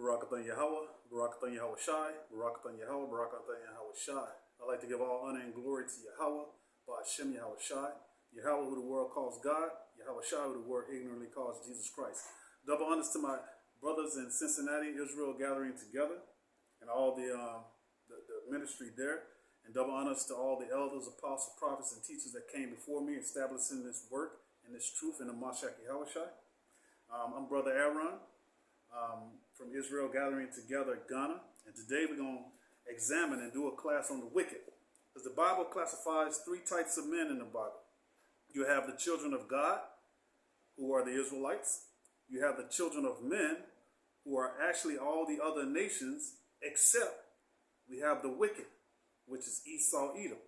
Barakathan Yahweh, Barakathan Yahweh Shai, Barakathan Yahweh, Barakathan Yahweh Shai. I'd like to give all honor and glory to Yahweh, Ba'ashem Yahweh Shai, Yahweh who the world calls God, Yahweh Shai who the world ignorantly calls Jesus Christ. Double honors to my brothers in Cincinnati, Israel gathering together, and all the ministry there. And double honors to all the elders, apostles, prophets, and teachers that came before me, establishing this work and this truth in the Mashiach Yahweh Shai. I'm Brother Aaron from Israel Gathering Together, Ghana. And today we're going to examine and do a class on the wicked. Because the Bible classifies three types of men in the Bible. You have the children of God, who are the Israelites. You have the children of men, who are actually all the other nations, except we have the wicked, which is Esau Edom.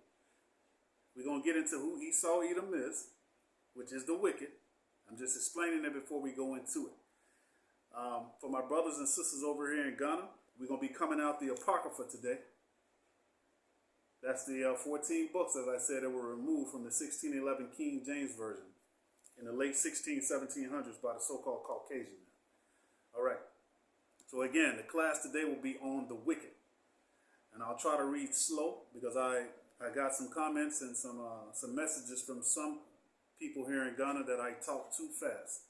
We're going to get into who Esau Edom is, which is the wicked. I'm just explaining it before we go into it. For my brothers and sisters over here in Ghana, we're going to be coming out the Apocrypha today. That's the 14 books, as I said, that were removed from the 1611 King James Version in the late 1700s by the so-called Caucasian. All right. So again, the class today will be on the wicked. And I'll try to read slow because I got some comments and some messages from some people here in Ghana that I talk too fast.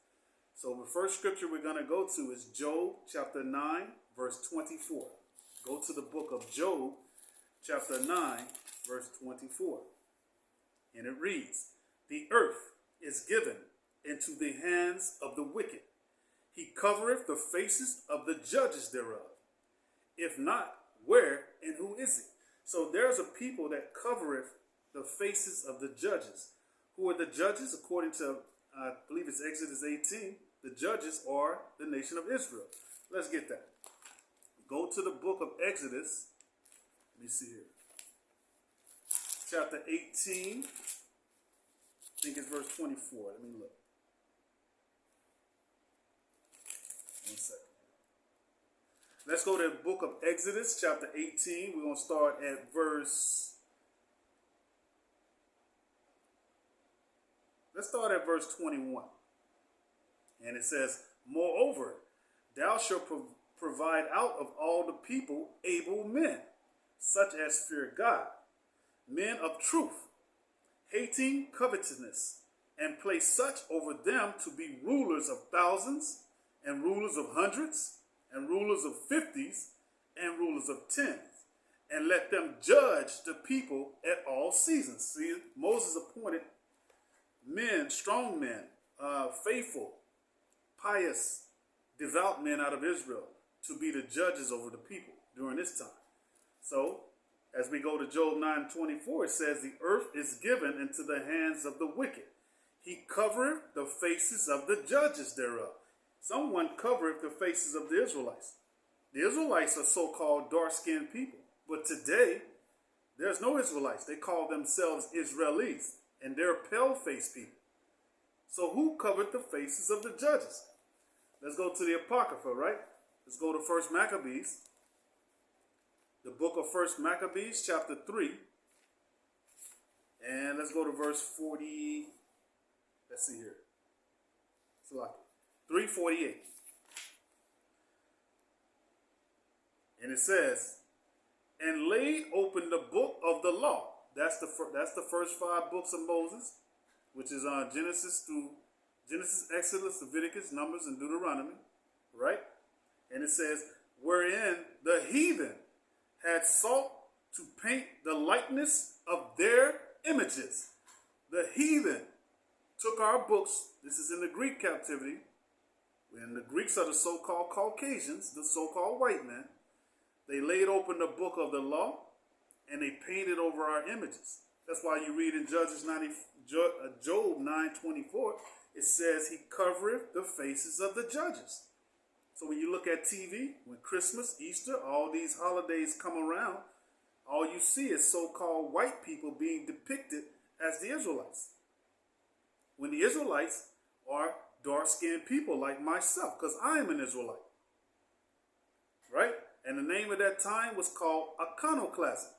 So the first scripture we're going to go to is Job chapter 9, verse 24. Go to the book of Job chapter 9, verse 24. And it reads, "The earth is given into the hands of the wicked. He covereth the faces of the judges thereof. If not, where and who is it?" So there's a people that covereth the faces of the judges. Who are the judges? According to, I believe it's Exodus 18, the judges are the nation of Israel. Let's get that. Go to the book of Exodus. Let me see here. Chapter 18. I think it's verse 24. Let me look. 1 second. Let's go to the book of Exodus, chapter 18. We're going to start at verse... Let's start at verse 21. And it says, "Moreover, thou shalt provide out of all the people able men, such as fear God, men of truth, hating covetousness, and place such over them to be rulers of thousands, and rulers of hundreds, and rulers of fifties, and rulers of tens, and let them judge the people at all seasons." See, Moses appointed men, strong men, faithful, pious, devout men out of Israel to be the judges over the people during this time. So, as we go to Job 9:24, it says, "The earth is given into the hands of the wicked. He covereth the faces of the judges thereof." Someone covereth the faces of the Israelites. The Israelites are so-called dark-skinned people. But today, there's no Israelites. They call themselves Israelis. And they're pale-faced people. So who covered the faces of the judges? Let's go to the Apocrypha, right? Let's go to 1 Maccabees. The book of 1 Maccabees, chapter 3. And let's go to verse 40. Let's see here. It's like 3:48. And it says, "And laid open the book of the law." That's the first 5 books of Moses, which is Genesis, Exodus, Leviticus, Numbers, and Deuteronomy, right? And it says, "Wherein the heathen had sought to paint the likeness of their images." The heathen took our books. This is in the Greek captivity. And the Greeks are the so-called Caucasians, the so-called white men. They laid open the book of the law, and they painted over our images. That's why you read in Job 9:24, it says, "He covereth the faces of the judges." So when you look at TV, when Christmas, Easter, all these holidays come around, all you see is so-called white people being depicted as the Israelites. When the Israelites are dark-skinned people like myself, because I am an Israelite. Right? And the name of that time was called iconoclasm.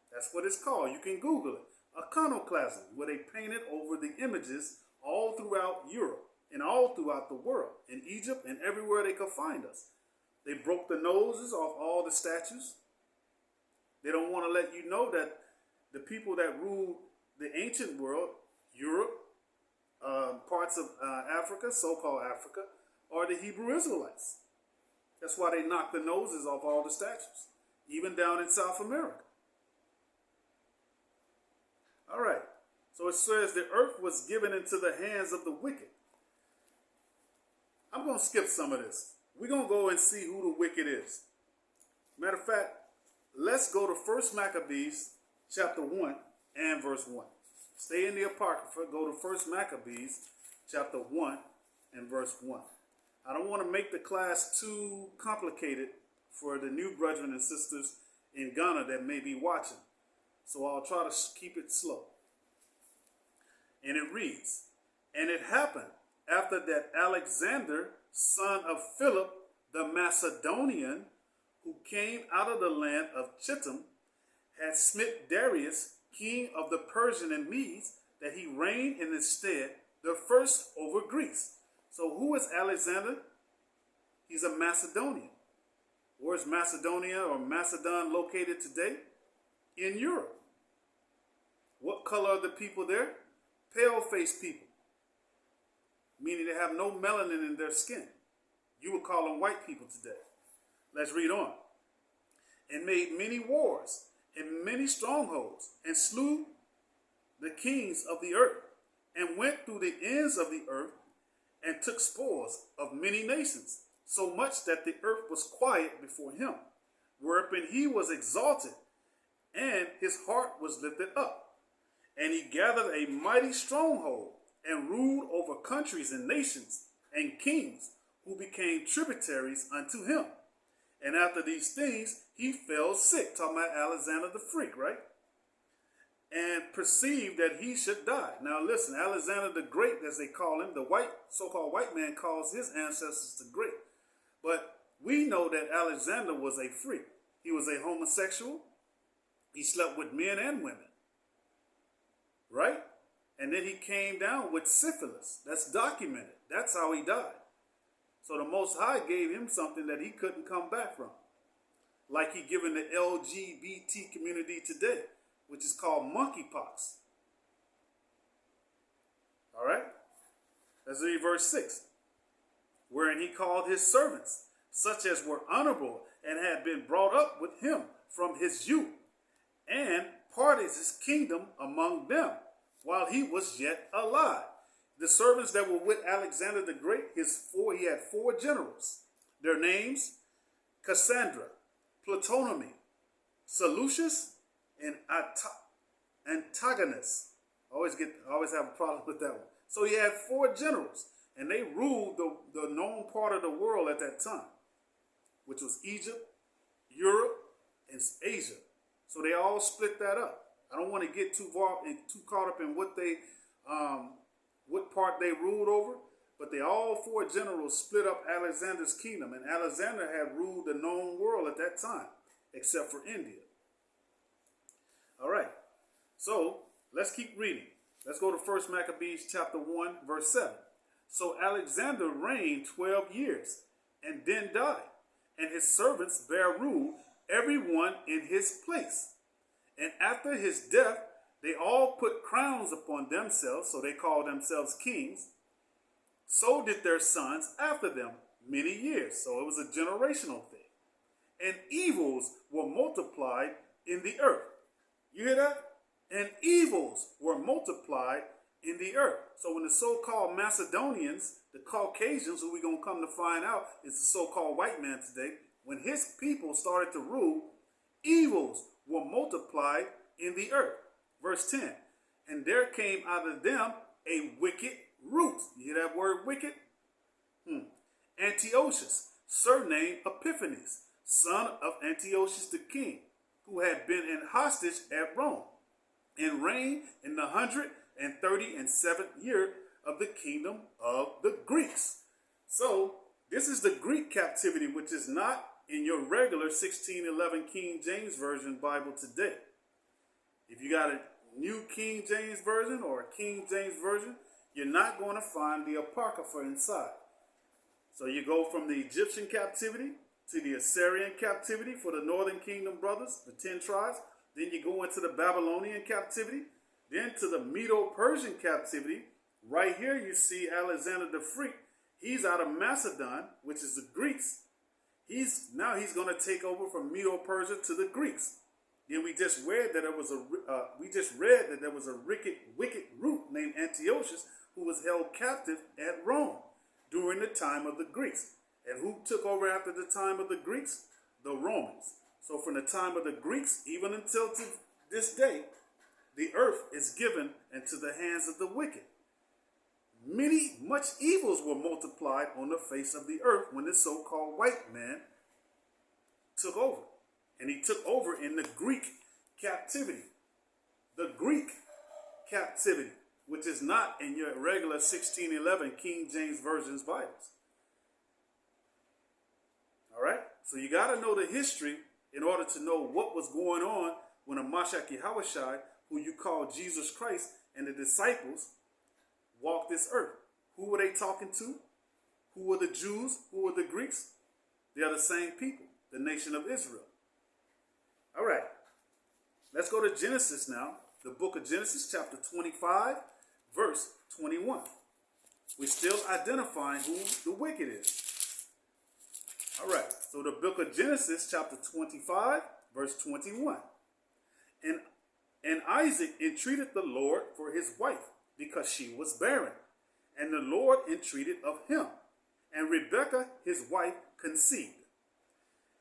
That's what it's called. You can Google it. Iconoclasm, where they painted over the images all throughout Europe and all throughout the world, in Egypt and everywhere they could find us. They broke the noses off all the statues. They don't want to let you know that the people that ruled the ancient world, Europe, parts of Africa, so-called Africa, are the Hebrew Israelites. That's why they knocked the noses off all the statues, even down in South America. All right. So it says the earth was given into the hands of the wicked. I'm going to skip some of this. We're going to go and see who the wicked is. Matter of fact, let's go to 1 Maccabees chapter 1 and verse 1. Stay in the Apocrypha. Go to 1 Maccabees chapter 1 and verse 1. I don't want to make the class too complicated for the new brethren and sisters in Ghana that may be watching. So I'll try to keep it slow. And it reads, "And it happened after that Alexander, son of Philip the Macedonian, who came out of the land of Chittim, had smit Darius, king of the Persian and Medes, that he reigned in his stead, the first over Greece." So who is Alexander? He's a Macedonian. Where's Macedonia or Macedon located today? In Europe. What color are the people there? Pale-faced people. Meaning they have no melanin in their skin. You would call them white people today. Let's read on. "And made many wars and many strongholds, and slew the kings of the earth, and went through the ends of the earth, and took spoils of many nations, so much that the earth was quiet before him, whereupon he was exalted, and his heart was lifted up. And he gathered a mighty stronghold, and ruled over countries and nations, and kings, who became tributaries unto him. And after these things, he fell sick," talking about Alexander the Freak, right? "And perceived that he should die." Now listen, Alexander the Great, as they call him, the so-called white man calls his ancestors the Great. But we know that Alexander was a freak. He was a homosexual. He slept with men and women, right? And then he came down with syphilis. That's documented. That's how he died. So the Most High gave him something that he couldn't come back from. Like he given the LGBT community today, which is called monkeypox. All right? Let's read verse 6. "Wherein he called his servants, such as were honorable and had been brought up with him from his youth, and parted his kingdom among them while he was yet alive." The servants that were with Alexander the Great, he had 4 generals. Their names: Cassandra, Ptolemy, Seleucus, and Antigonus. I always have a problem with that one. So he had 4 generals, and they ruled the known part of the world at that time, which was Egypt, Europe, and Asia. So they all split that up. I don't want to get too caught up in what part they ruled over, but they all 4 generals split up Alexander's kingdom, and Alexander had ruled the known world at that time, except for India. All right, so let's keep reading. Let's go to 1 Maccabees chapter 1, verse 7. "So Alexander reigned 12 years, and then died, and his servants bare rule, every one in his place. And after his death, they all put crowns upon themselves," so they called themselves kings. "So did their sons after them many years." So it was a generational thing. "And evils were multiplied in the earth." You hear that? And evils were multiplied in the earth. So when the so-called Macedonians, the Caucasians, who we're going to come to find out is the so-called white man today, when his people started to rule, evils were multiplied in the earth. Verse 10, "And there came out of them a wicked root." You hear that word wicked? "Antiochus, surnamed Epiphanes, son of Antiochus the king, who had been in hostage at Rome, and reigned in the 137th year of the kingdom of the Greeks." So this is the Greek captivity, which is not in your regular 1611 King James Version Bible today. If you got a New King James Version or a King James Version, you're not going to find the Apocrypha inside. So you go from the Egyptian captivity to the Assyrian captivity for the northern kingdom brothers, the 10 tribes. Then you go into the Babylonian captivity. Then to the Medo-Persian captivity. Right here you see Alexander the Great. He's out of Macedon, which is the Greeks. He's going to take over from Medo-Persia to the Greeks. Then we just read that there was a wicked root named Antiochus who was held captive at Rome during the time of the Greeks. And who took over after the time of the Greeks? The Romans. So from the time of the Greeks, even until to this day, the earth is given into the hands of the wicked. Much evils were multiplied on the face of the earth when the so-called white man took over. And he took over in the Greek captivity. The Greek captivity, which is not in your regular 1611 King James Version's Bibles. All right? So you got to know the history in order to know what was going on when a Mashiach Yahushai, who you call Jesus Christ, and the disciples walked this earth. Who were they talking to? Who were the Jews? Who were the Greeks? They are the same people, the nation of Israel. All right. Let's go to Genesis now. The book of Genesis, chapter 25, verse 21. We're still identifying who the wicked is. All right. So the book of Genesis, chapter 25, verse 21. And Isaac entreated the Lord for his wife, because she was barren. And the Lord entreated of him. And Rebekah, his wife, conceived.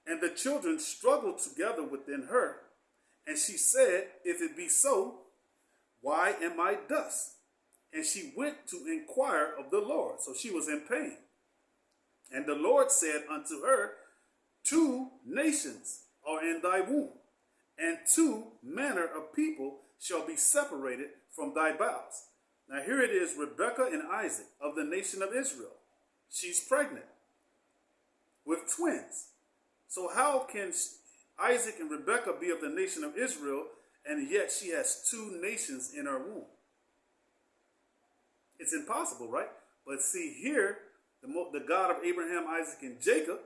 And the children struggled together within her. And she said, if it be so, why am I thus? And she went to inquire of the Lord. So she was in pain. And the Lord said unto her, 2 nations are in thy womb, and 2 manner of people shall be separated from thy bowels. Now here it is, Rebekah and Isaac of the nation of Israel. She's pregnant with twins. So how can Isaac and Rebekah be of the nation of Israel, and yet she has 2 nations in her womb? It's impossible, right? But see here, the God of Abraham, Isaac, and Jacob,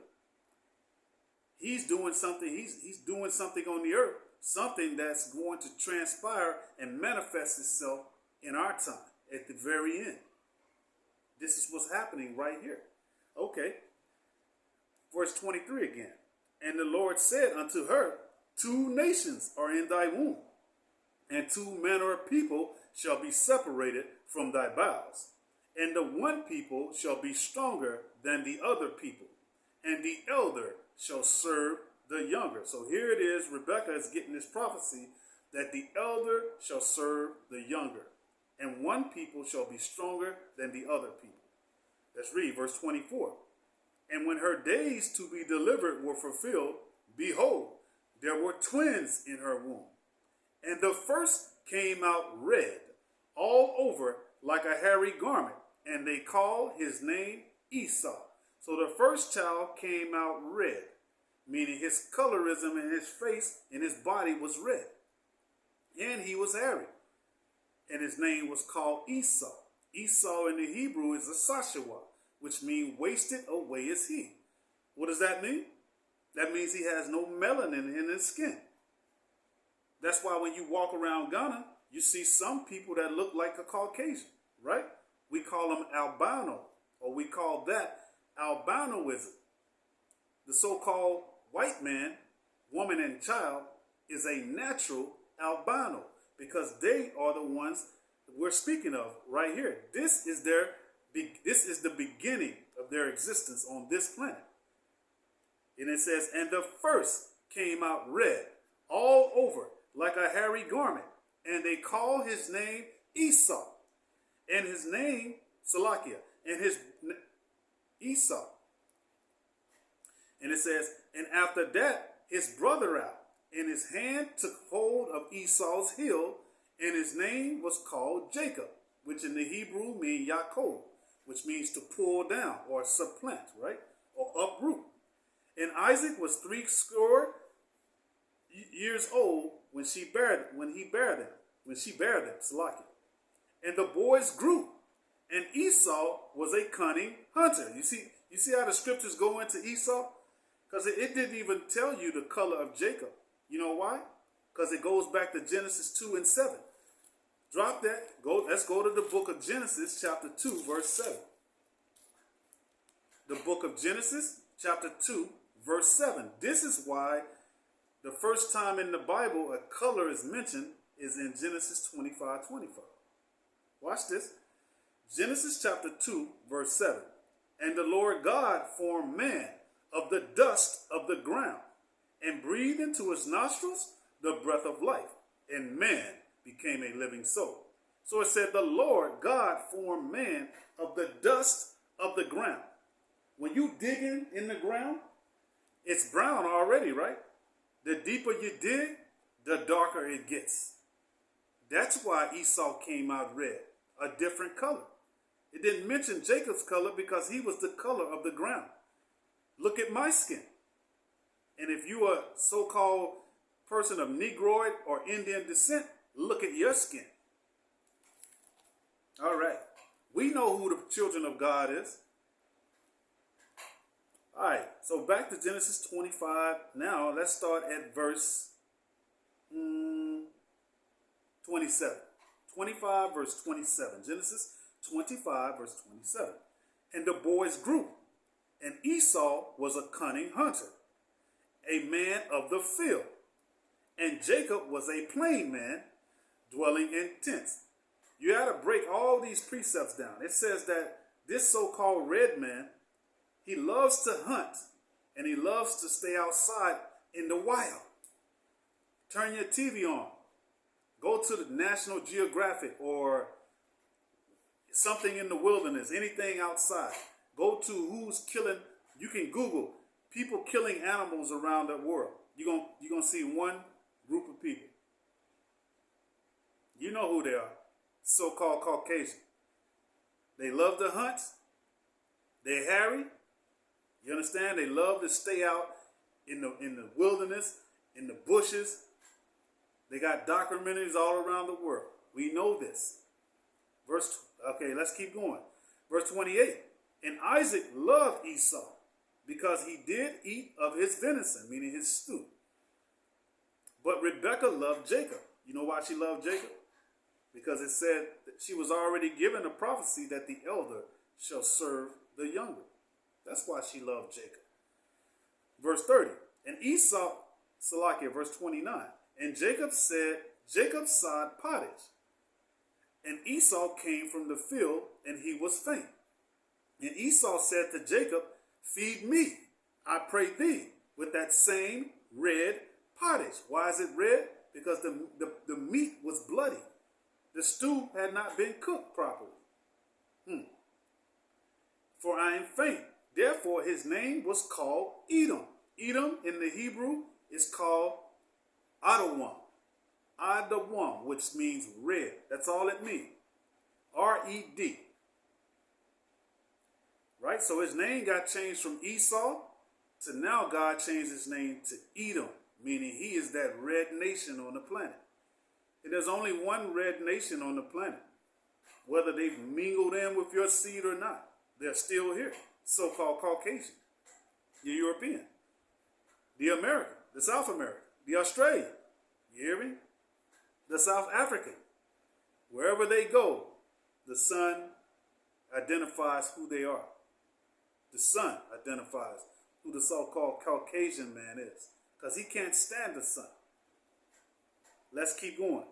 he's doing something. He's doing something on the earth, something that's going to transpire and manifest itself in our time at the very end. This is what's happening right here. Okay. Verse 23 again. And the Lord said unto her, 2 nations are in thy womb, and 2 manner of people shall be separated from thy bowels. And the one people shall be stronger than the other people, and the elder shall serve the younger. So here it is, Rebekah is getting this prophecy that the elder shall serve the younger, and one people shall be stronger than the other people. Let's read verse 24. And when her days to be delivered were fulfilled, behold, there were twins in her womb. And the first came out red, all over like a hairy garment, and they called his name Esau. So the first child came out red, meaning his colorism in his face and his body was red. And he was hairy. And his name was called Esau. Esau in the Hebrew is a Sashua, which means wasted away is he. What does that mean? That means he has no melanin in his skin. That's why when you walk around Ghana, you see some people that look like a Caucasian, right? We call them albino, or we call that albinoism. The so-called white man, woman, and child is a natural albino because they are the ones we're speaking of right here. This is the beginning of their existence on this planet. And it says, and the first came out red, all over, like a hairy garment. And they call his name Esau. And his name, Salakia, and his Esau. And it says, and after that, his brother out, and his hand took hold of Esau's heel, and his name was called Jacob, which in the Hebrew means Yaakov, which means to pull down or supplant, right? Or uproot. And Isaac was 80 years old when he bare them, Salakia. And the boys grew, and Esau was a cunning hunter. You see how the scriptures go into Esau? Because it didn't even tell you the color of Jacob. You know why? Because it goes back to Genesis 2 and 7. Drop that. Let's go to the book of Genesis, chapter 2, verse 7. The book of Genesis, chapter 2, verse 7. This is why the first time in the Bible a color is mentioned is in Genesis 25:25. Watch this. Genesis chapter 2, verse 7. And the Lord God formed man of the dust of the ground and breathed into his nostrils the breath of life, and man became a living soul. So it said the Lord God formed man of the dust of the ground. When you dig in the ground, it's brown already, right? The deeper you dig, the darker it gets. That's why Esau came out red, a different color. It didn't mention Jacob's color because he was the color of the ground. Look at my skin. And if you are a so-called person of Negroid or Indian descent, look at your skin. All right. We know who the children of God is. All right. So back to Genesis 25. Now let's start at verse 27. 25 verse 27. Genesis 25 verse 27. And the boys grew, and Esau was a cunning hunter, a man of the field, and Jacob was a plain man, dwelling in tents. You got to break all these precepts down. It says that this so-called red man, he loves to hunt, and he loves to stay outside in the wild. Turn your TV on. Go to the National Geographic or something in the wilderness, anything outside. Go to who's killing. You can Google people killing animals around the world. You're gonna see one group of people. You know who they are. So-called Caucasian. They love to hunt. They're hairy. You understand? They love to stay out in the wilderness, in the bushes. They got documentaries all around the world. We know this. Okay, let's keep going. Verse 28. And Isaac loved Esau because he did eat of his venison, meaning his stew. But Rebekah loved Jacob. You know why she loved Jacob? Because it said that she was already given a prophecy that the elder shall serve the younger. That's why she loved Jacob. Verse 30. And Esau, Salakia, verse 29. And Jacob sod pottage. And Esau came from the field, and he was faint. And Esau said to Jacob, feed me, I pray thee, with that same red pottage. Why is it red? Because the meat was bloody. The stew had not been cooked properly. For I am faint. Therefore his name was called Edom. Edom in the Hebrew is called Adawam. Adawam, which means red. That's all it means. R-E-D. Right? So his name got changed from Esau to now God changed his name to Edom, meaning he is that red nation on the planet. And there's only one red nation on the planet. Whether they've mingled in with your seed or not, they're still here. So-called Caucasian, the European, the American, the South American, the Australian. You hear me? The South African. Wherever they go, the sun identifies who they are. The sun identifies who the so-called Caucasian man is, because he can't stand the sun. Let's keep going.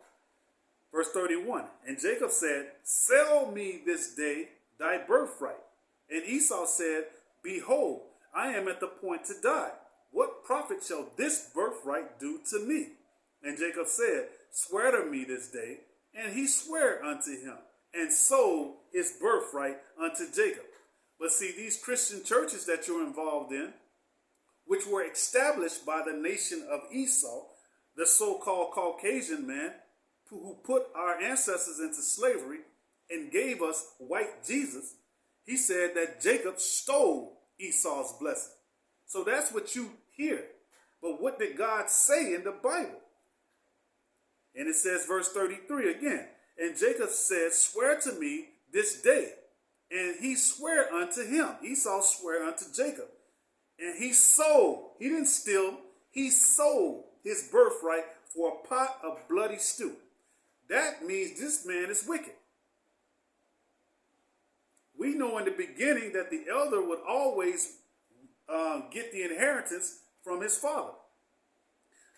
Verse 31. And Jacob said, sell me this day thy birthright. And Esau said, behold, I am at the point to die. What profit shall this birthright do to me? And Jacob said, swear to me this day. And he sware unto him, and sold his birthright unto Jacob. But see, these Christian churches that you're involved in, which were established by the nation of Esau, the so-called Caucasian man, who put our ancestors into slavery and gave us white Jesus, he said that Jacob stole Esau's blessing. So that's what you hear. But what did God say in the Bible? And it says, verse 33 again, and Jacob said, swear to me this day. And he sware unto him. Esau sware unto Jacob. And he didn't steal, he sold his birthright for a pot of bloody stew. That means this man is wicked. We know in the beginning that the elder would always get the inheritance from his father.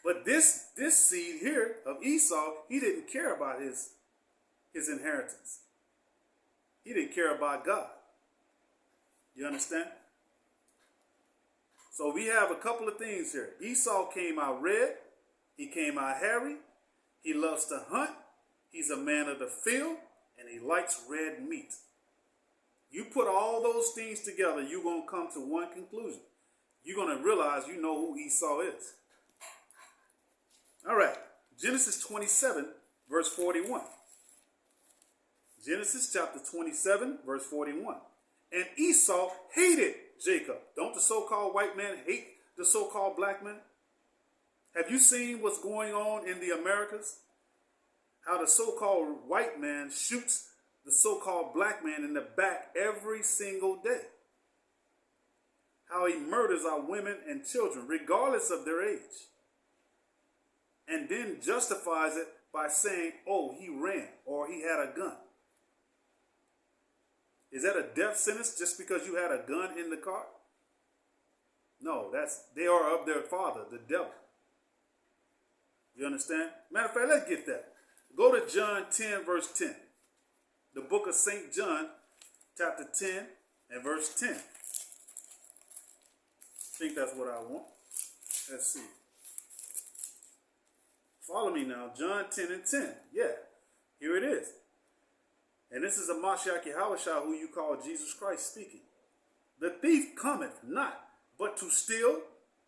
But this seed here of Esau, he didn't care about his inheritance. He didn't care about God. You understand? So we have a couple of things here. Esau came out red. He came out hairy. He loves to hunt. He's a man of the field. And he likes red meat. You put all those things together, you're going to come to one conclusion. You're going to realize you know who Esau is. All right. Genesis 27, verse 41. Genesis chapter 27, verse 41. And Esau hated Jacob. Don't the so-called white man hate the so-called black man? Have you seen what's going on in the Americas? How the so-called white man shoots the so-called black man in the back every single day. How he murders our women and children, regardless of their age. And then justifies it by saying, oh, he ran or he had a gun. Is that a death sentence just because you had a gun in the car? No, they are of their father, the devil. You understand? Matter of fact, let's get that. Go to John 10, verse 10. The book of St. John, chapter 10 and verse 10. I think that's what I want. Let's see. Follow me now. John 10 and 10. Yeah, here it is. And this is a Mashiach Yahushua, who you call Jesus Christ, speaking. The thief cometh not, but to steal,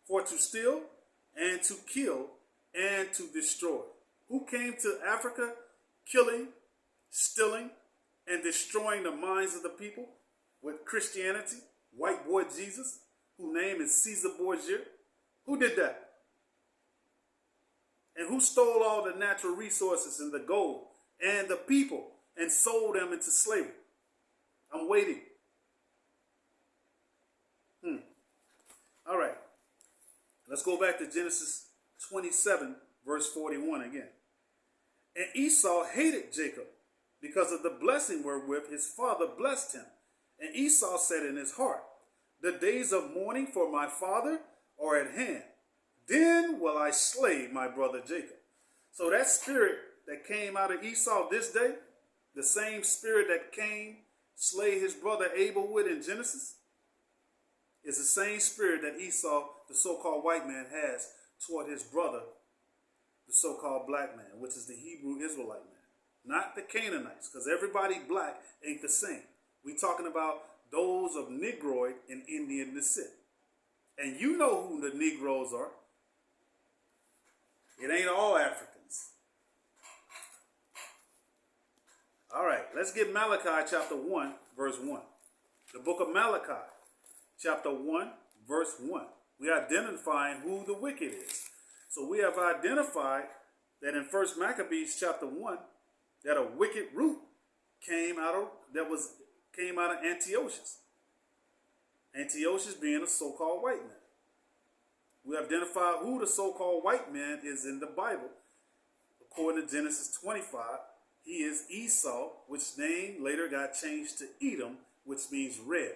and to kill, and to destroy. Who came to Africa killing, stealing, and destroying the minds of the people with Christianity? White boy Jesus, whose name is Caesar Borgia. Who did that? And who stole all the natural resources and the gold and the people and sold them into slavery? I'm waiting. All right. Let's go back to Genesis 27, verse 41 again. And Esau hated Jacob because of the blessing wherewith his father blessed him. And Esau said in his heart, the days of mourning for my father are at hand. Then will I slay my brother Jacob. So that spirit that came out of Esau this day, the same spirit that Cain slay his brother Abel with in Genesis, is the same spirit that Esau, the so-called white man, has toward his brother, the so-called black man, which is the Hebrew Israelite man. Not the Canaanites, because everybody black ain't the same. We talking about those of Negroid and Indian descent. And you know who the Negroes are. It ain't all Africans. All right, let's get Malachi chapter 1, verse 1. The book of Malachi, chapter 1, verse 1. We are identifying who the wicked is. So we have identified that in 1 Maccabees chapter 1, that a wicked root came out of Antiochus. Antiochus being a so-called white man. We identify who the so-called white man is in the Bible. According to Genesis 25, he is Esau, which name later got changed to Edom, which means red.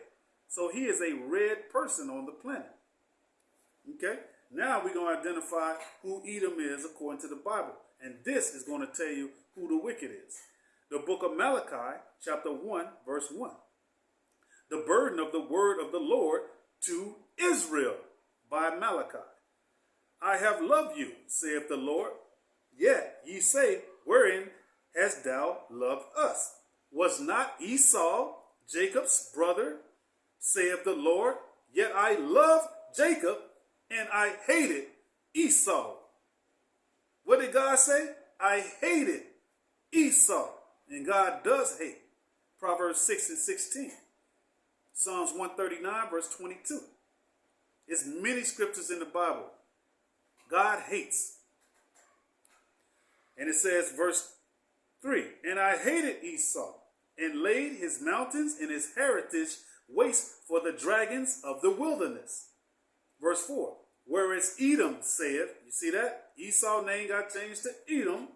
So he is a red person on the planet. Okay? Now we're going to identify who Edom is according to the Bible. And this is going to tell you who the wicked is. The book of Malachi, chapter 1, verse 1. The burden of the word of the Lord to Israel by Malachi. I have loved you, saith the Lord. Yet ye say, wherein hast thou loved us? Was not Esau Jacob's brother, saith the Lord? Yet I loved Jacob, and I hated Esau. What did God say? I hated Esau. And God does hate. Proverbs 6 and 16. Psalms 139, verse 22. There's many scriptures in the Bible. God hates. And it says, verse 3, and I hated Esau, and laid his mountains and his heritage waste for the dragons of the wilderness. Verse 4. Whereas Edom saith, you see that? Esau's name got changed to Edom.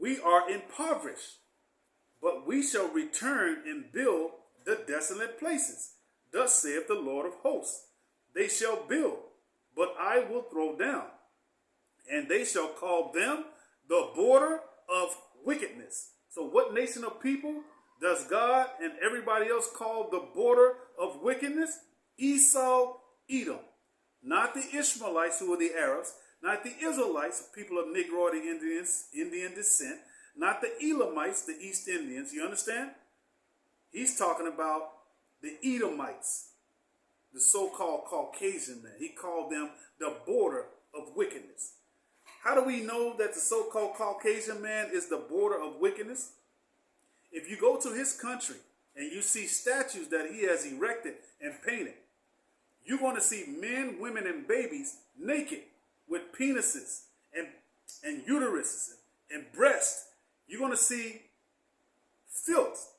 We are impoverished, but we shall return and build the desolate places. Thus saith the Lord of hosts. They shall build, but I will throw down. And they shall call them the border of wickedness. So what nation of people does God and everybody else call the border of wickedness? Esau, Edom. Not the Ishmaelites, who are the Arabs. Not the Israelites, people of Negroid Indian descent. Not the Elamites, the East Indians. You understand? He's talking about the Edomites, the so-called Caucasian men. He called them the border of wickedness. How do we know that the so-called Caucasian man is the border of wickedness? If you go to his country and you see statues that he has erected and painted, you're going to see men, women, and babies naked with penises and uteruses and breasts. You're going to see filth,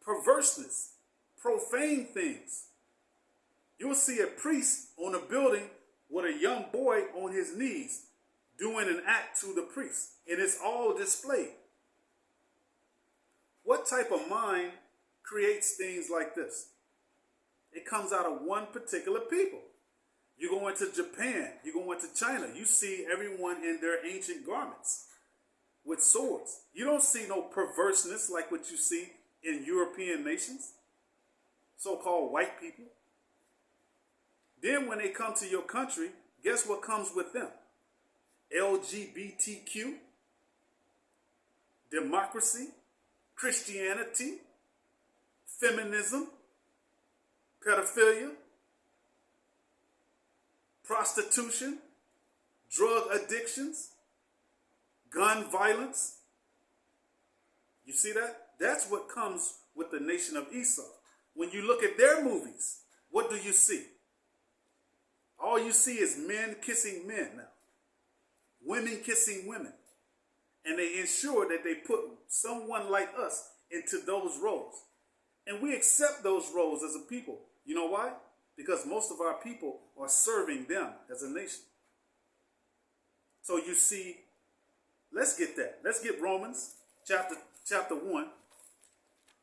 perverseness, profane things. You'll see a priest on a building with a young boy on his knees doing an act to the priest. And it's all displayed. What type of mind creates things like this? It comes out of one particular people. You go into Japan, you go into China, you see everyone in their ancient garments with swords. You don't see no perverseness like what you see in European nations, so-called white people. Then when they come to your country, guess what comes with them? LGBTQ, democracy, Christianity, feminism, pedophilia, prostitution, drug addictions, gun violence. You see that? That's what comes with the nation of Esau. When you look at their movies, what do you see? All you see is men kissing men now. Women kissing women. And they ensure that they put someone like us into those roles. And we accept those roles as a people. You know why? Because most of our people are serving them as a nation. So you see, let's get that. Let's get Romans chapter 1.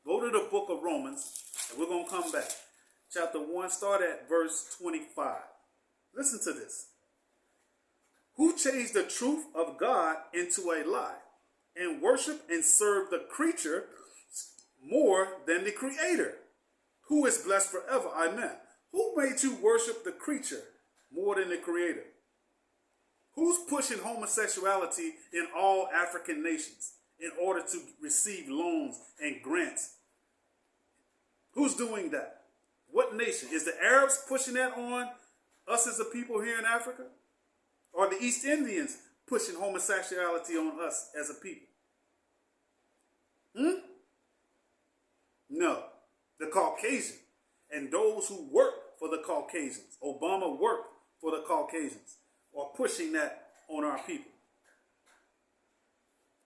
Go to the book of Romans, and we're going to come back. Chapter 1, start at verse 25. Listen to this. Who changed the truth of God into a lie and worship and serve the creature more than the creator, who is blessed forever. Amen. Who made you worship the creature more than the creator? Who's pushing homosexuality in all African nations in order to receive loans and grants? Who's doing that? What nation? Is the Arabs pushing that on us as a people here in Africa? Or the East Indians pushing homosexuality on us as a people? No. The Caucasian and those who work for the Caucasians. Obama worked for the Caucasians, are pushing that on our people.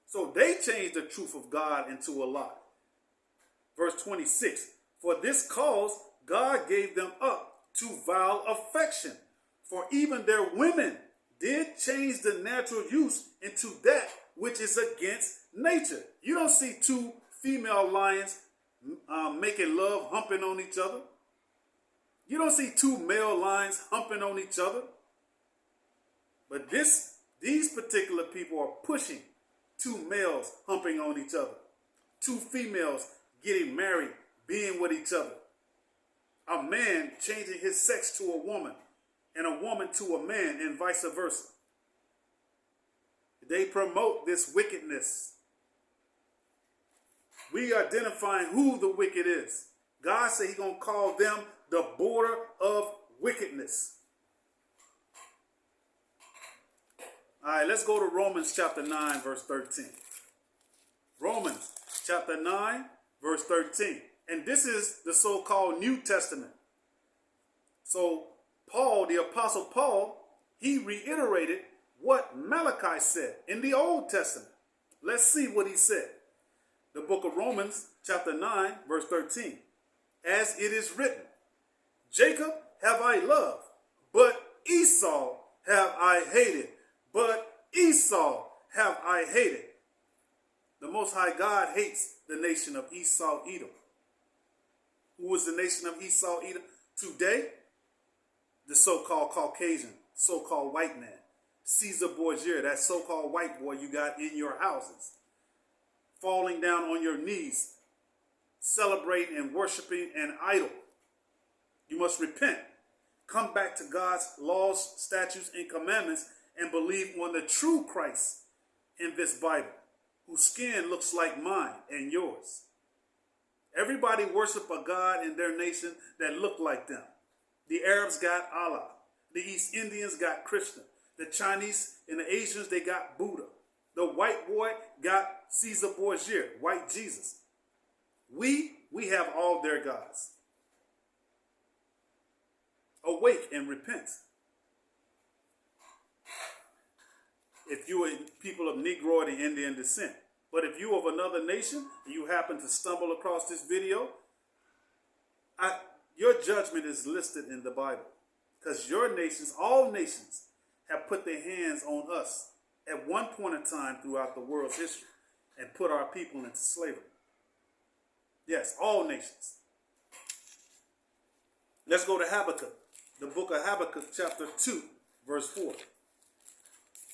So they changed the truth of God into a lie. Verse 26. For this cause God gave them up to vile affection. For even their women did change the natural use into that which is against nature. You don't see two female lions making love, humping on each other. You don't see two male lions humping on each other. But these particular people are pushing two males humping on each other. Two females getting married, being with each other. A man changing his sex to a woman and a woman to a man and vice versa. They promote this wickedness. We are identifying who the wicked is. God said he's going to call them the border of wickedness. All right, let's go to Romans chapter 9, verse 13. Romans chapter 9, verse 13. And this is the so-called New Testament. So Paul, the Apostle Paul, he reiterated what Malachi said in the Old Testament. Let's see what he said. The book of Romans, chapter 9, verse 13. As it is written, Jacob have I loved, but Esau have I hated. But Esau have I hated. The Most High God hates the nation of Esau, Edom. Who is the nation of Esau, Edom? Today, the so-called Caucasian, so-called white man. Caesar Borgia, that so-called white boy you got in your houses. Falling down on your knees, celebrating and worshiping an idol. You must repent. Come back to God's laws, statutes, and commandments and believe on the true Christ in this Bible, whose skin looks like mine and yours. Everybody worship a God in their nation that look like them. The Arabs got Allah. The East Indians got Krishna. The Chinese and the Asians, they got Buddha. The white boy got Caesar Borgia, white Jesus. We have all their gods. Awake and repent. If you are people of Negroid and Indian descent. But if you of another nation and you happen to stumble across this video, your judgment is listed in the Bible. Because your nations, all nations, have put their hands on us at one point in time throughout the world's history and put our people into slavery. Yes, all nations. Let's go to Habakkuk, the book of Habakkuk, chapter 2, verse 4.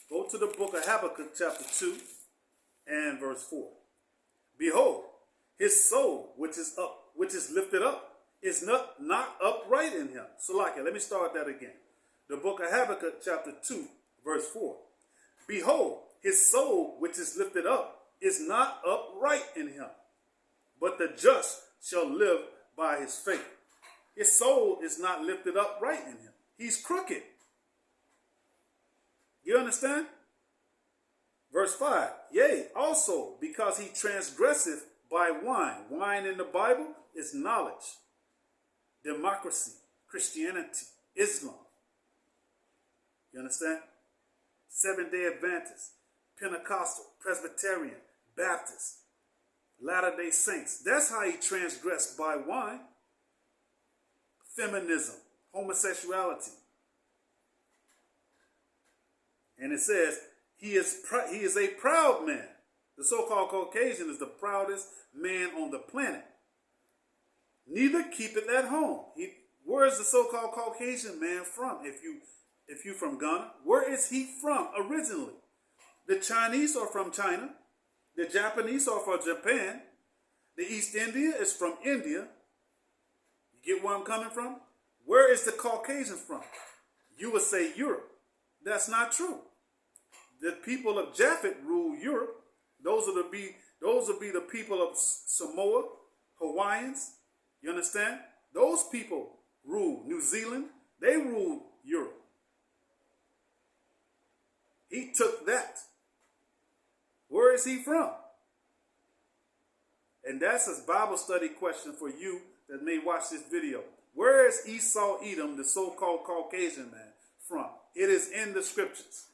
Go to the book of Habakkuk, chapter 2, and verse 4. Behold, his soul, which is lifted up, is not upright in him. Salakia, let me start that again. The book of Habakkuk, chapter 2, verse 4. Behold, his soul, which is lifted up, is not upright in him, but the just shall live by his faith. His soul is not lifted up right in him. He's crooked. You understand? Verse 5. Yea, also, because he transgresseth by wine. Wine in the Bible is knowledge, democracy, Christianity, Islam. You understand? Seventh-day Adventist, Pentecostal, Presbyterian, Baptist, Latter-day Saints. That's how he transgressed by wine. Feminism, homosexuality. And it says, he is a proud man. The so-called Caucasian is the proudest man on the planet. Neither keepeth at home. Where is the so-called Caucasian man from? If you from Ghana, where is he from originally? The Chinese are from China. The Japanese are from Japan. The East India is from India. You get where I'm coming from? Where is the Caucasian from? You would say Europe. That's not true. The people of Japhet rule Europe. Those will be the people of Samoa, Hawaiians. You understand? Those people rule New Zealand. They rule Europe. He took that. Where is he from? And that's a Bible study question for you that may watch this video. Where is Esau Edom, the so-called Caucasian man, from? It is in the scriptures.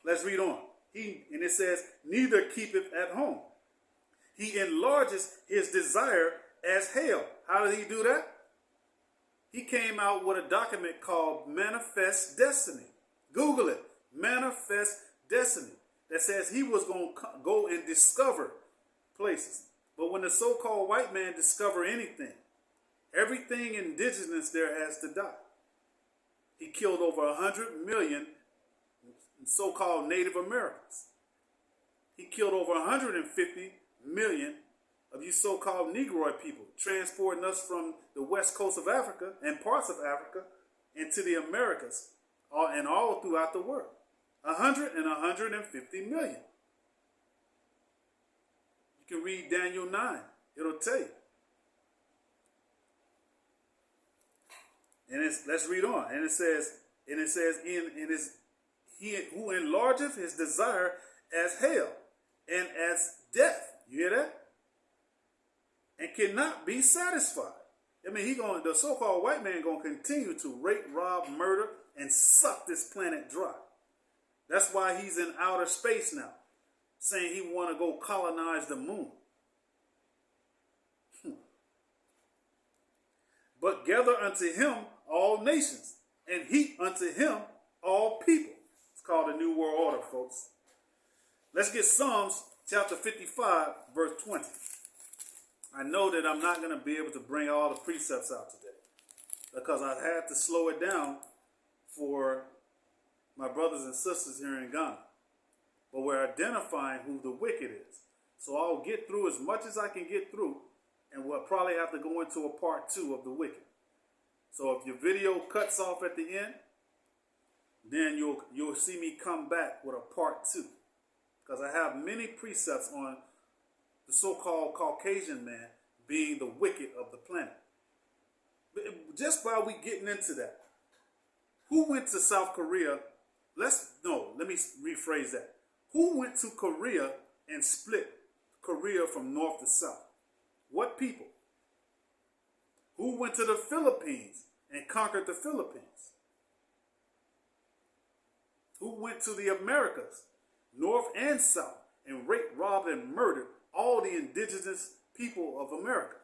Let's read on. And it says, neither keepeth at home. He enlarges his desire as hail. How did he do that? He came out with a document called Manifest Destiny. Google it. Manifest Destiny. That says he was going to go and discover places. But when the so-called white man discover anything, everything indigenous there has to die. He killed over 100 million so-called Native Americans. He killed over 150 million of you so-called Negroid people, transporting us from the west coast of Africa and parts of Africa into the Americas and all throughout the world. 100 and 150 million. You can read Daniel 9. It'll tell you. And let's read on. And it says, he who enlargeth his desire as hell and as death. You hear that? And cannot be satisfied. I mean, the so-called white man gonna continue to rape, rob, murder, and suck this planet dry. That's why he's in outer space now, saying he want to go colonize the moon. But gather unto him all nations, and heat unto him all people. It's called the New World Order, folks. Let's get Psalms chapter 55, verse 20. I know that I'm not going to be able to bring all the precepts out today because I had to slow it down for my brothers and sisters here in Ghana. But we're identifying who the wicked is. So I'll get through as much as I can get through, and we'll probably have to go into a part 2 of the wicked. So if your video cuts off at the end, then you'll see me come back with a part 2. Because I have many precepts on the so-called Caucasian man being the wicked of the planet. Just while we getting into that, who went to South Korea? Let me rephrase that. Who went to Korea and split Korea from north to south? What people? Who went to the Philippines and conquered the Philippines? Who went to the Americas, north and south, and raped, robbed, and murdered all the indigenous people of America?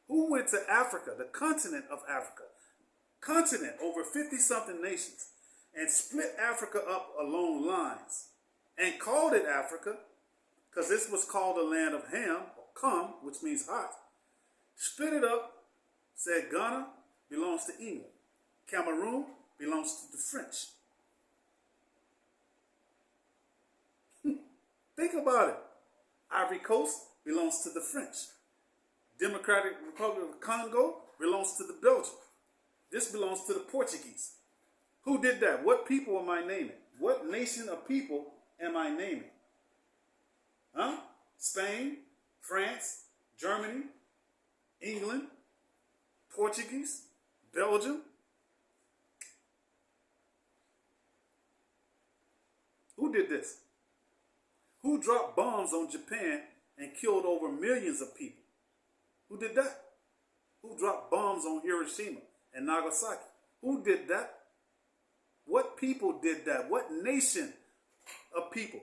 Who went to Africa, the continent of Africa, over 50-something nations, and split Africa up along lines and called it Africa because this was called the land of Ham, or Cum, which means hot. Split it up, said Ghana belongs to England. Cameroon belongs to the French. Think about it. Ivory Coast belongs to the French. Democratic Republic of Congo belongs to the Belgians. This belongs to the Portuguese. Who did that? What people am I naming? What nation of people am I naming? Huh? Spain, France, Germany, England, Portuguese, Belgium. Who did this? Who dropped bombs on Japan and killed over millions of people? Who did that? Who dropped bombs on Hiroshima and Nagasaki? Who did that? What people did that? What nation of people?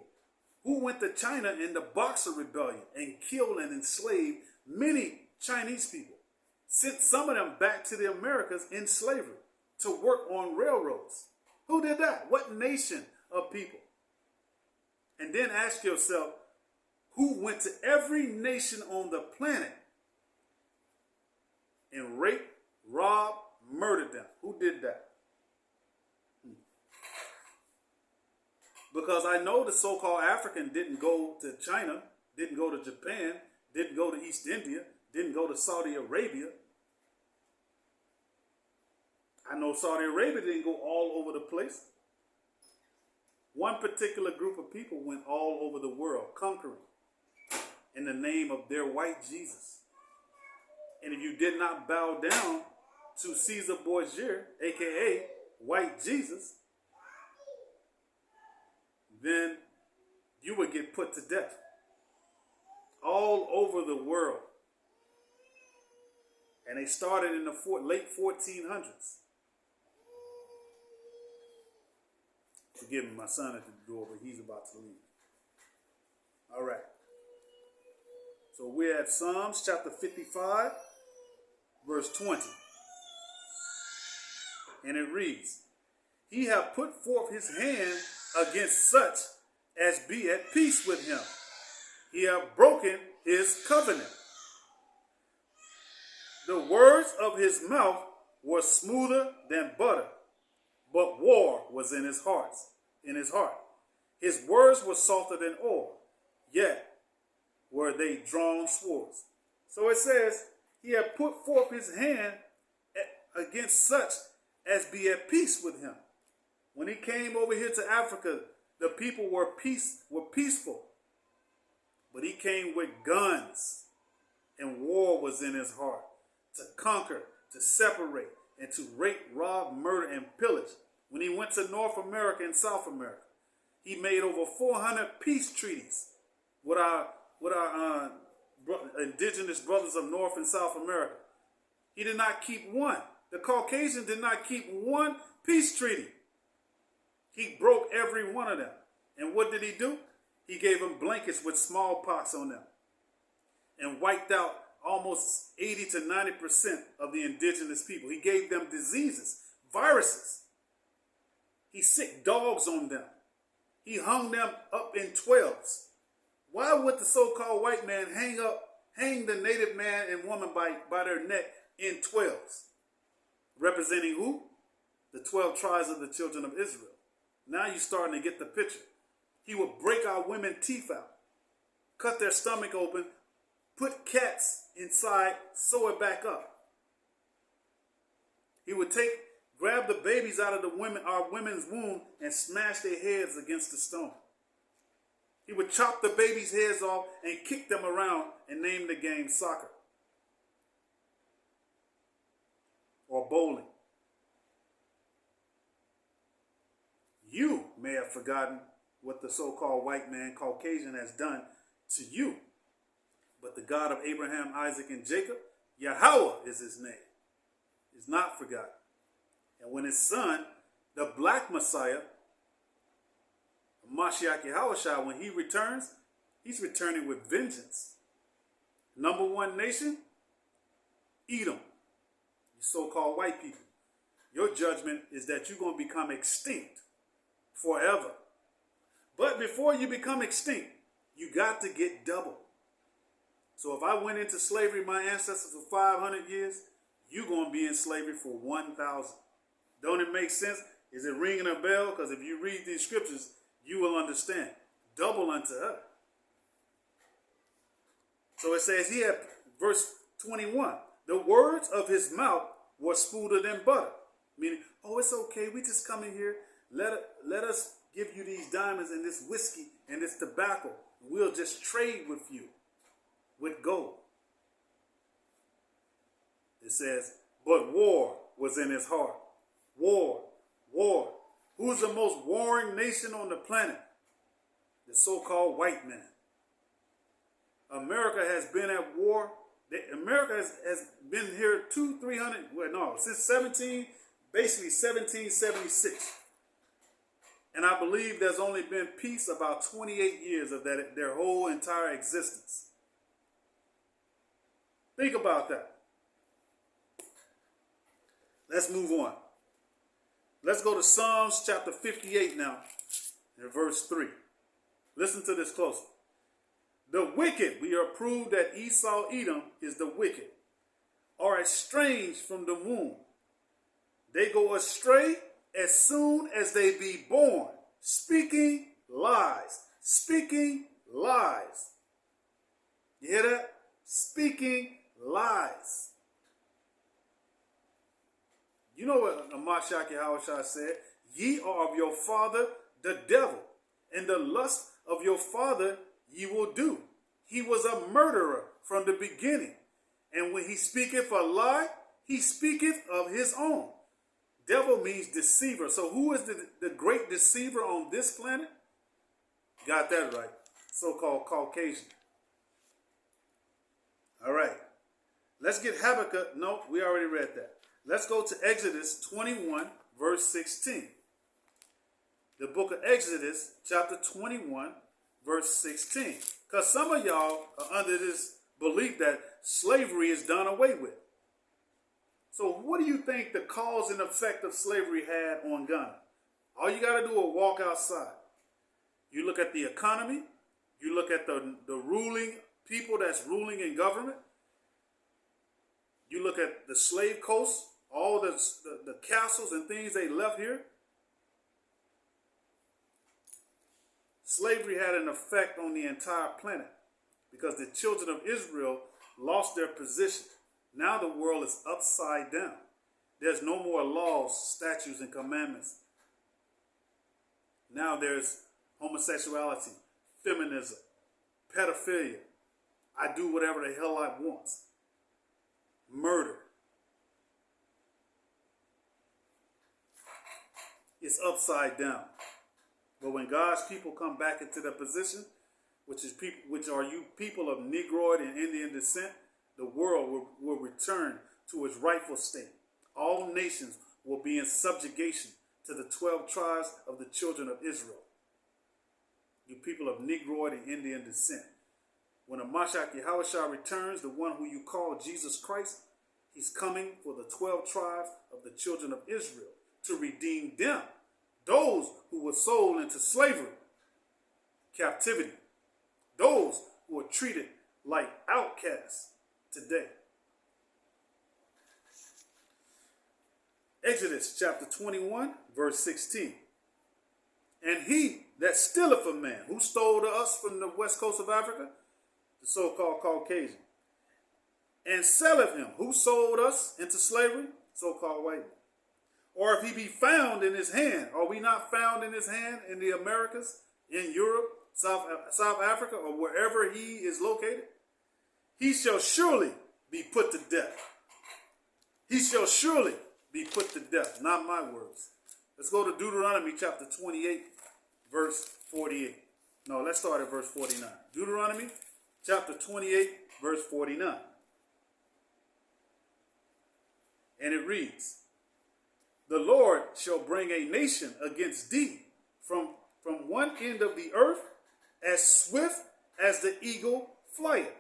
Who went to China in the Boxer Rebellion and killed and enslaved many Chinese people? Sent some of them back to the Americas in slavery to work on railroads. Who did that? What nation of people? And then ask yourself, who went to every nation on the planet and raped, robbed, murdered them? Who did that? Because I know the so-called African didn't go to China, didn't go to Japan, didn't go to East India, didn't go to Saudi Arabia. I know Saudi Arabia didn't go all over the place. One particular group of people went all over the world, conquering in the name of their white Jesus. And if you did not bow down to Caesar Borgia, a.k.a. white Jesus, then you would get put to death all over the world. And they started in the late 1400s. Forgive me, my son at the door, but he's about to leave. All right. So we're at Psalms chapter 55, verse 20. And it reads, He hath put forth his hand against such as be at peace with him. He hath broken his covenant. The words of his mouth were smoother than butter, but war was in his heart. His words were softer than oil, yet were they drawn swords. So it says, he had put forth his hand against such as be at peace with him. When he came over here to Africa, the people were peaceful. But he came with guns, and war was in his heart to conquer, to separate, and to rape, rob, murder, and pillage. When he went to North America and South America, he made over 400 peace treaties with our indigenous brothers of North and South America. He did not keep one. The Caucasian did not keep one peace treaty. He broke every one of them. And what did he do? He gave them blankets with smallpox on them and wiped out almost 80 to 90% of the indigenous people. He gave them diseases, viruses. He sicked dogs on them. He hung them up in 12s. Why would the so-called white man hang the native man and woman by their neck in 12s? Representing who? The 12 tribes of the children of Israel. Now you're starting to get the picture. He would break our women's teeth out, cut their stomach open, put cats inside, sew it back up. He would grab the babies out of our women's womb and smash their heads against the stone. He would chop the babies' heads off and kick them around and name the game soccer or bowling. You may have forgotten what the so-called white man, Caucasian, has done to you. But the God of Abraham, Isaac, and Jacob, Yahweh is his name, is not forgotten. And when his son, the black Messiah, Mashiach Yahushua, when he returns, he's returning with vengeance. Number one nation, Edom, you so-called white people. Your judgment is that you're going to become extinct forever. But before you become extinct, you got to get double. So if I went into slavery, my ancestors, for 500 years, you're going to be in slavery for 1,000. Don't it make sense? Is it ringing a bell? Because if you read these scriptures, you will understand. Double unto her. So it says here, verse 21, the words of his mouth were smoother than butter. Meaning, oh, it's okay. We just come in here. Let us give you these diamonds and this whiskey and this tobacco. We'll just trade with you with gold. It says, but war was in his heart. War. Who's the most warring nation on the planet? The so-called white man. America has been at war. America has been here since 1776. And I believe there's only been peace about 28 years of their whole entire existence. Think about that. Let's move on. Let's go to Psalms chapter 58 now, in verse 3. Listen to this closely. The wicked, we are proved that Esau, Edom, is the wicked, are estranged from the womb. They go astray as soon as they be born, speaking lies. Speaking lies. You hear that? Speaking lies. You know what Mashiach Yahushua said? Ye are of your father the devil, and the lust of your father ye will do. He was a murderer from the beginning, and when he speaketh a lie, he speaketh of his own. Devil means deceiver. So who is the great deceiver on this planet? Got that right. So-called Caucasian. All right. Let's get Habakkuk. No, we already read that. Let's go to Exodus 21, verse 16. The book of Exodus, chapter 21, verse 16. Because some of y'all are under this belief that slavery is done away with. So what do you think the cause and effect of slavery had on Ghana? All you got to do is walk outside. You look at the economy. You look at the ruling people that's ruling in government. You look at the slave coast, all the castles and things they left here. Slavery had an effect on the entire planet because the children of Israel lost their position. Now the world is upside down. There's no more laws, statutes, and commandments. Now there's homosexuality, feminism, pedophilia. I do whatever the hell I want. Murder. It's upside down. But when God's people come back into their position, which are you people of Negroid and Indian descent, the world will return to its rightful state. All nations will be in subjugation to the 12 tribes of the children of Israel. You people of Negroid and Indian descent. When the Mashiach Yahushua returns, the one who you call Jesus Christ, he's coming for the 12 tribes of the children of Israel to redeem them, those who were sold into slavery, captivity, those who are treated like outcasts today. Exodus chapter 21, verse 16. And he that stealeth a man, who stole to us from the west coast of Africa, the so-called Caucasian, and selleth him, who sold us into slavery, so-called white man. Or if he be found in his hand, are we not found in his hand in the Americas, in Europe, South Africa, or wherever he is located? He shall surely be put to death. He shall surely be put to death. Not my words. Let's go to Deuteronomy chapter 28, verse 48. No, let's start at verse 49. Deuteronomy chapter 28, verse 49. And it reads, the Lord shall bring a nation against thee from one end of the earth, as swift as the eagle flieth.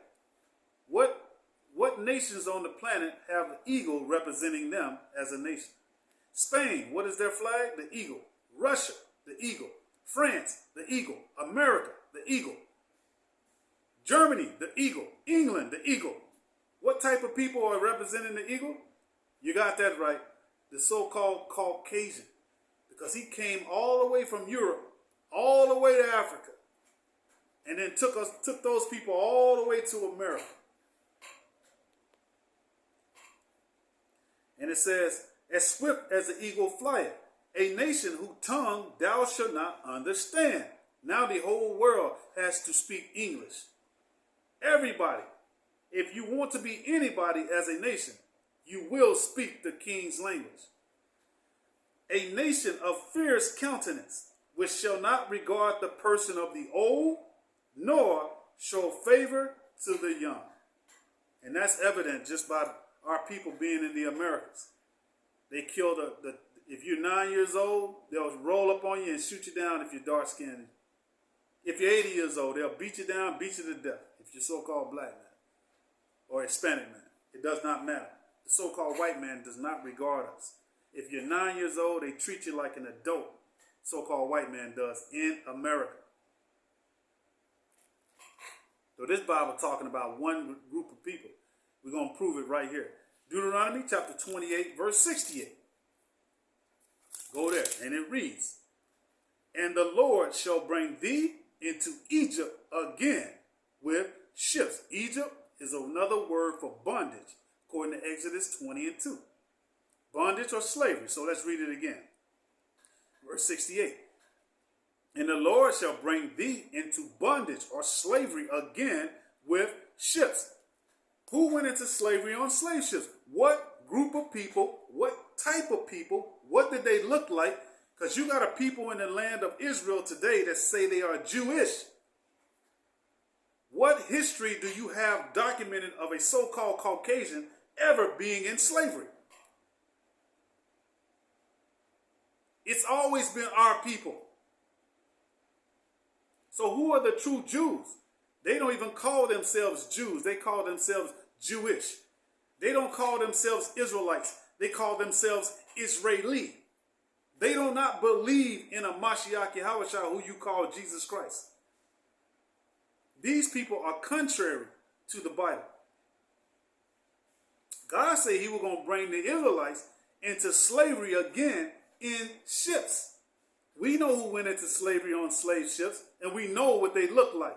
What nations on the planet have the eagle representing them as a nation? Spain, what is their flag? The eagle. Russia, the eagle. France, the eagle. America, the eagle. Germany, the eagle. England, the eagle. What type of people are representing the eagle? You got that right. The so-called Caucasian. Because he came all the way from Europe, all the way to Africa. And then took those people all the way to America. And it says, as swift as the eagle flieth, a nation whose tongue thou shalt not understand. Now the whole world has to speak English. Everybody, if you want to be anybody as a nation, you will speak the king's language. A nation of fierce countenance, which shall not regard the person of the old, nor show favor to the young. And that's evident just by our people being in the Americas. They kill if you're 9 years old, they'll roll up on you and shoot you down if you're dark skinned. If you're 80 years old, they'll beat you down, beat you to death if you're so-called black man or Hispanic man. It does not matter. The so-called white man does not regard us. If you're 9 years old, they treat you like an adult. So-called white man does in America. So this Bible talking about one group of people. We're going to prove it right here. Deuteronomy chapter 28, verse 68. Go there. And it reads, and the Lord shall bring thee into Egypt again with ships. Egypt is another word for bondage, according to Exodus 20 and 2. Bondage or slavery. So let's read it again. Verse 68. And the Lord shall bring thee into bondage or slavery again with ships. Who went into slavery on slave ships? What group of people? What type of people? What did they look like? Because you got a people in the land of Israel today that say they are Jewish. What history do you have documented of a so-called Caucasian ever being in slavery? It's always been our people. So who are the true Jews? They don't even call themselves Jews. They call themselves Jewish. They don't call themselves Israelites. They call themselves Israeli. They do not believe in a Mashiach Yahushua, who you call Jesus Christ. These people are contrary to the Bible. God said he was going to bring the Israelites into slavery again in ships. We know who went into slavery on slave ships, and we know what they look like.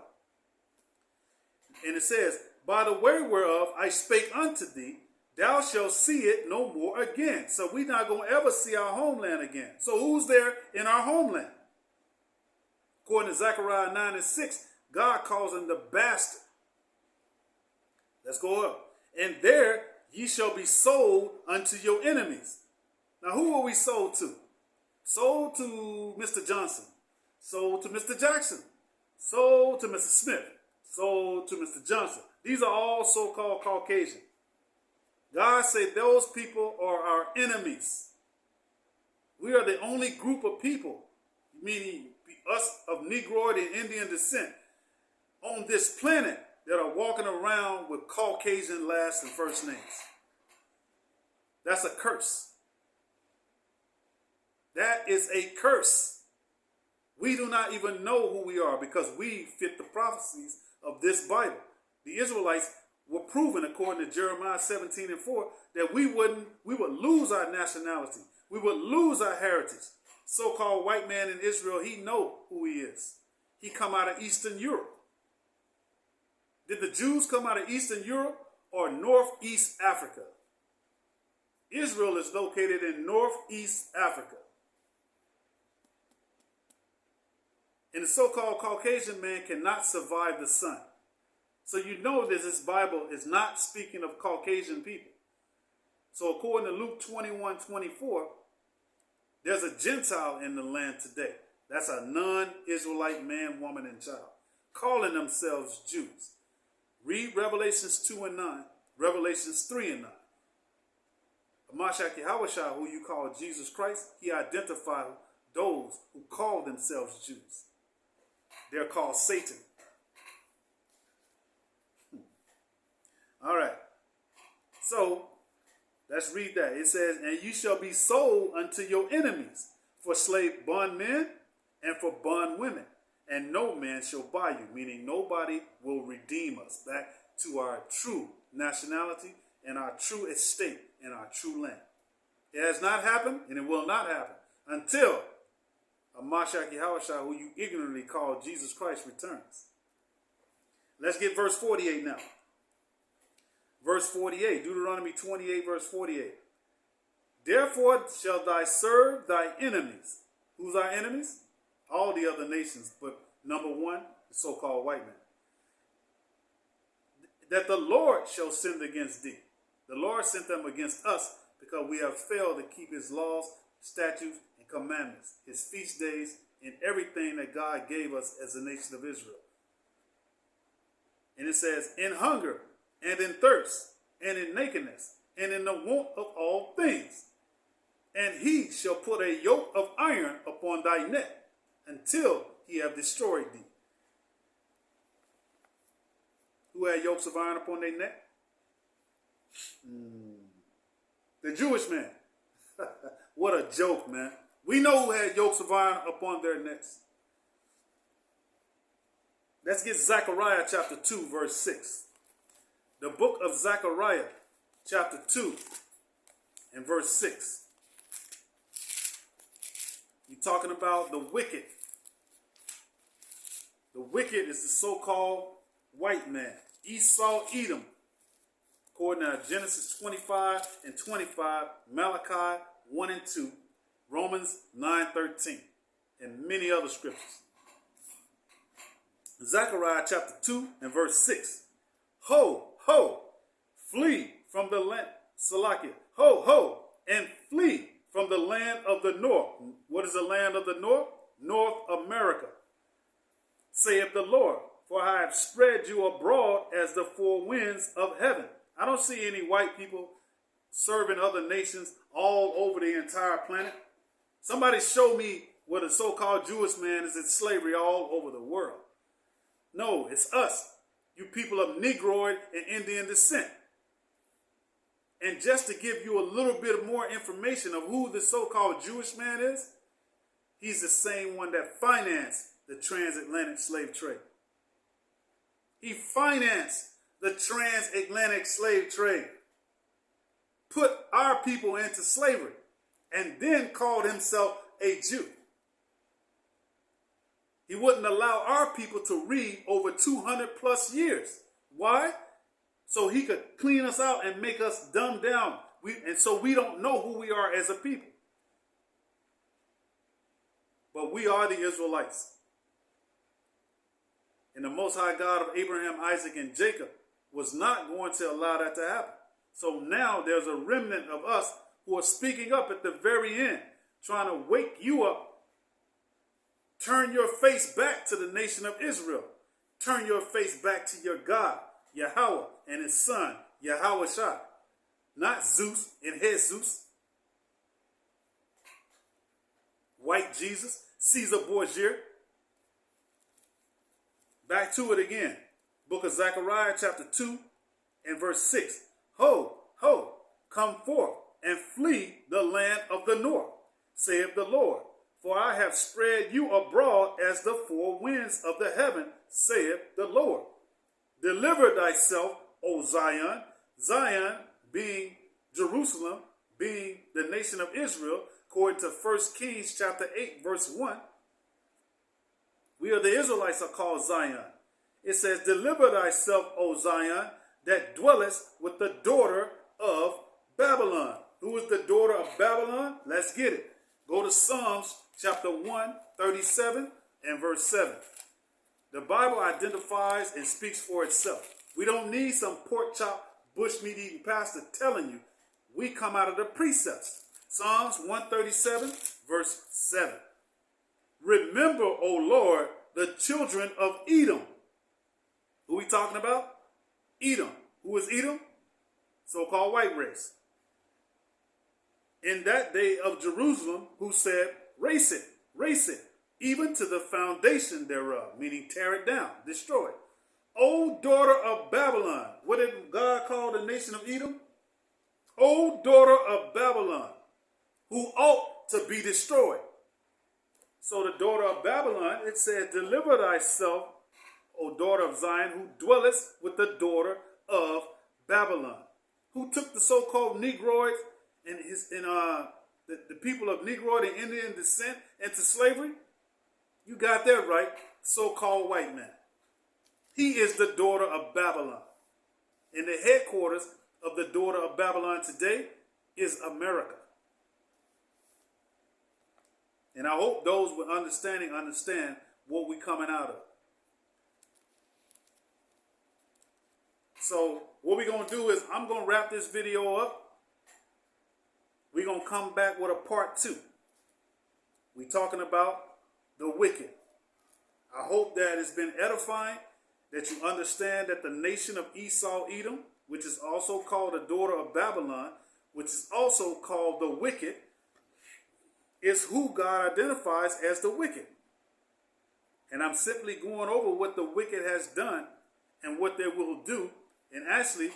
And it says, by the way whereof I spake unto thee, thou shalt see it no more again. So we're not going to ever see our homeland again. So who's there in our homeland? According to Zechariah 9 and 6, God calls him the bastard. Let's go up. And there ye shall be sold unto your enemies. Now who are we sold to? Sold to Mr. Johnson. Sold to Mr. Jackson. Sold to Mr. Smith. Sold to Mr. Johnson. These are all so-called Caucasian. God said those people are our enemies. We are the only group of people, meaning us of Negroid and Indian descent, on this planet that are walking around with Caucasian last and first names. That's a curse. That is a curse. We do not even know who we are because we fit the prophecies of this Bible. The Israelites were proven, according to Jeremiah 17:4, that we would lose our nationality. We would lose our heritage. So-called white man in Israel, he know who he is. He come out of Eastern Europe. Did the Jews come out of Eastern Europe or Northeast Africa? Israel is located in Northeast Africa. And the so-called Caucasian man cannot survive the sun. So you know that this Bible is not speaking of Caucasian people. So according to Luke 21:24, there's a Gentile in the land today. That's a non-Israelite man, woman, and child, calling themselves Jews. Read Revelations 2:9, Revelations 3:9. Mashiach Yahushua, who you call Jesus Christ, he identified those who call themselves Jews. They're called Satan. All right. So, let's read that. It says, and you shall be sold unto your enemies for slave bondmen and for bondwomen, and no man shall buy you, meaning nobody will redeem us back to our true nationality and our true estate and our true land. It has not happened, and it will not happen until Mashiach Yahushua, who you ignorantly call Jesus Christ, returns. Let's get verse 48 now. Verse 48, Deuteronomy 28, verse 48. Therefore shall thy serve thy enemies. Who's our enemies? All the other nations, but number one, the so-called white man. That the Lord shall send against thee. The Lord sent them against us because we have failed to keep his laws, statutes, and commandments, his feast days, and everything that God gave us as a nation of Israel. And it says, in hunger, and in thirst, and in nakedness, and in the want of all things. And he shall put a yoke of iron upon thy neck, until he have destroyed thee. Who had yokes of iron upon their neck? The Jewish man. What a joke, man. We know who had yokes of iron upon their necks. Let's get Zechariah chapter 2, verse 6. The book of Zechariah chapter 2 and verse 6. You're talking about the wicked. The wicked is the so-called white man. Esau, Edom. According to Genesis 25 and 25, Malachi 1 and 2, Romans 9:13, and many other scriptures. Zechariah chapter 2 and verse 6. Ho, ho, flee from the land. Salakia. Ho, ho, and flee from the land of the north. What is the land of the north? North America. Saith the Lord, for I have spread you abroad as the four winds of heaven. I don't see any white people serving other nations all over the entire planet. Somebody show me where the so-called Jewish man is in slavery all over the world. No, it's us, you people of Negroid and Indian descent. And just to give you a little bit more information of who the so-called Jewish man is, he's the same one that financed the transatlantic slave trade. He financed the transatlantic slave trade, put our people into slavery, and then called himself a Jew. He wouldn't allow our people to read over 200 plus years. Why? So he could clean us out and make us dumb down. And so we don't know who we are as a people. But we are the Israelites. And the Most High God of Abraham, Isaac, and Jacob was not going to allow that to happen. So now there's a remnant of us who are speaking up at the very end, trying to wake you up. Turn your face back to the nation of Israel. Turn your face back to your God, Yahweh, and his son, Yahushua. Not Zeus and Jesus. White Jesus, Caesar Borgia. Back to it again. Book of Zechariah chapter 2 and verse 6. Ho, ho, come forth and flee the land of the north, saith the Lord. For I have spread you abroad as the four winds of the heaven, saith the Lord. Deliver thyself, O Zion, Zion being Jerusalem, being the nation of Israel, according to 1 Kings chapter 8, verse 1. We are the Israelites are called Zion. It says, deliver thyself, O Zion, that dwellest with the daughter of Babylon. Who is the daughter of Babylon? Let's get it. Go to Psalms chapter 137 and verse 7. The Bible identifies and speaks for itself. We don't need some pork chop, bushmeat eating pastor telling you. We come out of the precepts. Psalms 137 verse 7. Remember, O Lord, the children of Edom. Who we talking about? Edom. Who is Edom? So-called white race. In that day of Jerusalem, who said, race it, even to the foundation thereof, meaning tear it down, destroy it. O daughter of Babylon. What did God call the nation of Edom? O daughter of Babylon, who ought to be destroyed. So the daughter of Babylon, it says, deliver thyself, O daughter of Zion, who dwellest with the daughter of Babylon. Who took the so-called Negroids and the people of Negroid and Indian descent into slavery? You got that right, so-called white man. He is the daughter of Babylon. And the headquarters of the daughter of Babylon today is America. And I hope those with understanding understand what we're coming out of. So what we're going to do is I'm going to wrap this video up. We're going to come back with a part 2. We're talking about the wicked. I hope that it's been edifying, that you understand that the nation of Esau, Edom, which is also called the daughter of Babylon, which is also called the wicked, is who God identifies as the wicked. And I'm simply going over what the wicked has done and what they will do. And actually,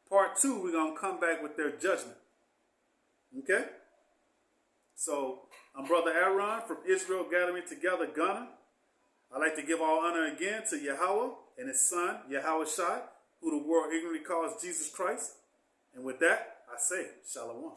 part 2, we're going to come back with their judgment. Okay? So, I'm Brother Aaron from Israel Gathering Together, Ghana. I'd like to give all honor again to Yahweh and his son, Yahweh Shai, who the world ignorantly calls Jesus Christ. And with that, I say, Shalom.